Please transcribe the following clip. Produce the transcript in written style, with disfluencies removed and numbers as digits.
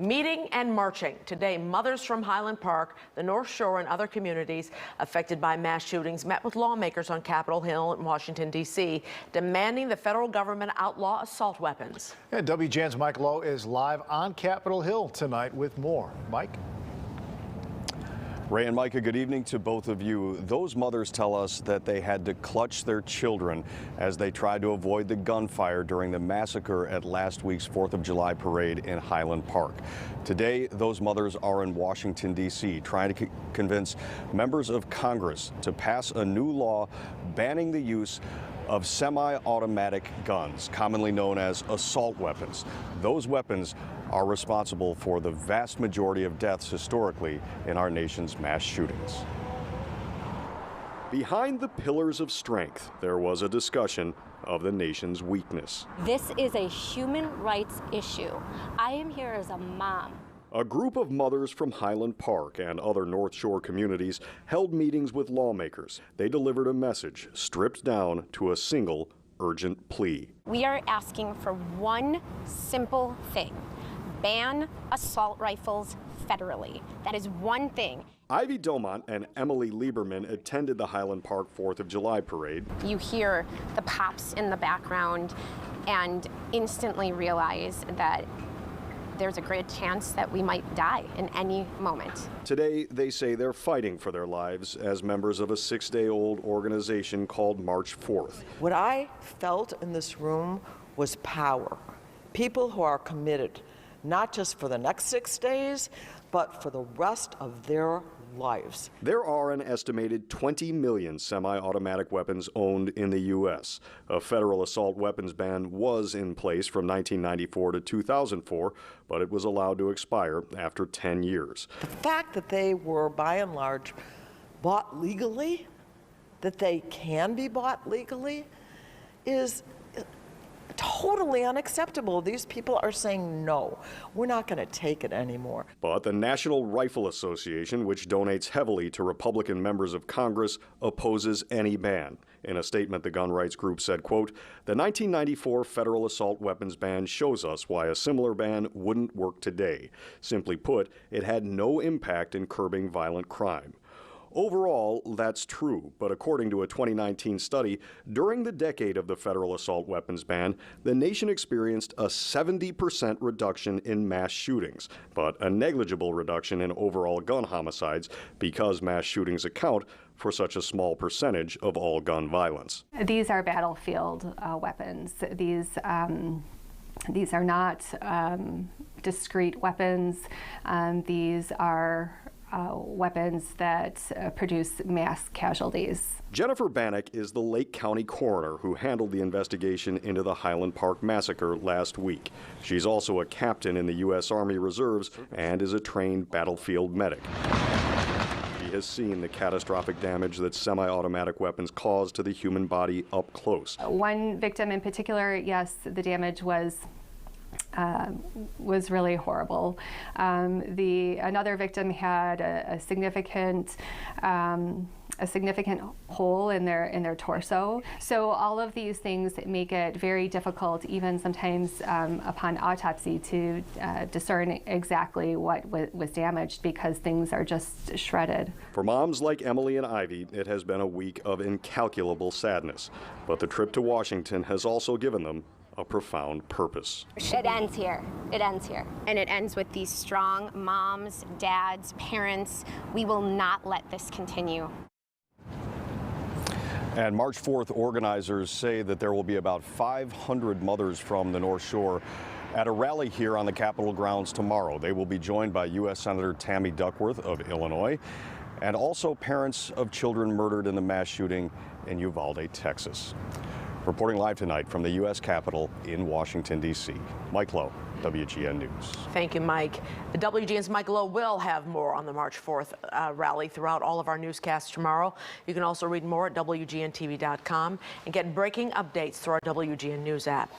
Meeting and marching. Today, mothers from Highland Park, the North Shore, and other communities affected by mass shootings met with lawmakers on Capitol Hill in Washington, D.C., demanding the federal government outlaw assault weapons. And WGN's Mike Lowe is live on Capitol Hill tonight with more. Mike? Ray and Micah, good evening to both of you. Those mothers tell us that they had to clutch their children as they tried to avoid the gunfire during the massacre at last week's 4th of July parade in Highland Park. Today, those mothers are in Washington, D.C., trying to convince members of Congress to pass a new law banning the use of semi-automatic guns, commonly known as assault weapons. Those weapons are responsible for the vast majority of deaths historically in our nation's mass shootings. Behind the pillars of strength, there was a discussion of the nation's weakness. This is a human rights issue. I am here as a mom. A group of mothers from Highland Park and other North Shore communities held meetings with lawmakers. They delivered a message stripped down to a single urgent plea. We are asking for one simple thing: ban assault rifles federally. That is one thing. Ivy Domont and Emily Lieberman attended the Highland Park 4th of July parade. You hear the pops in the background and instantly realize that there's a great chance that we might die in any moment. Today, they say they're fighting for their lives as members of a 6-day-old organization called March 4th. What I felt in this room was power. People who are committed, not just for the next 6 days, but for the rest of their lives. There are an estimated 20 million semi-automatic weapons owned in the U.S. A federal assault weapons ban was in place from 1994 to 2004, but it was allowed to expire after 10 years. The fact that they were, by and large, bought legally, that they can be bought legally, is totally unacceptable. These people are saying, no, we're not going to take it anymore. But the National Rifle Association, which donates heavily to Republican members of Congress, opposes any ban. In a statement, the gun rights group said, quote, "The 1994 federal assault weapons ban shows us why a similar ban wouldn't work today. Simply put, it had no impact in curbing violent crime." Overall, that's true, but according to a 2019 study, during the decade of the federal assault weapons ban, the nation experienced a 70% reduction in mass shootings, but a negligible reduction in overall gun homicides because mass shootings account for such a small percentage of all gun violence. These are battlefield weapons. These are not discrete weapons. These are weapons that produce mass casualties. Jennifer Bannock is the Lake County coroner who handled the investigation into the Highland Park massacre last week. She's also a captain in the U.S. Army Reserves and is a trained battlefield medic. She has seen the catastrophic damage that semi-automatic weapons cause to the human body up close. One victim in particular, yes, the damage was really horrible. Another victim had a significant hole in their torso. So all of these things make it very difficult, even sometimes upon autopsy, to discern exactly what was damaged because things are just shredded. For moms like Emily and Ivy, it has been a week of incalculable sadness. But the trip to Washington has also given them a profound purpose. It ends here. It ends here. And it ends with these strong moms, dads, parents. We will not let this continue. And March 4th organizers say that there will be about 500 mothers from the North Shore at a rally here on the Capitol grounds tomorrow. They will be joined by U.S. Senator Tammy Duckworth of Illinois and also parents of children murdered in the mass shooting in Uvalde, Texas. Reporting live tonight from the U.S. Capitol in Washington, D.C., Mike Lowe, WGN News. Thank you, Mike. The WGN's Mike Lowe will have more on the March 4th rally throughout all of our newscasts tomorrow. You can also read more at WGNTV.com and get breaking updates through our WGN News app.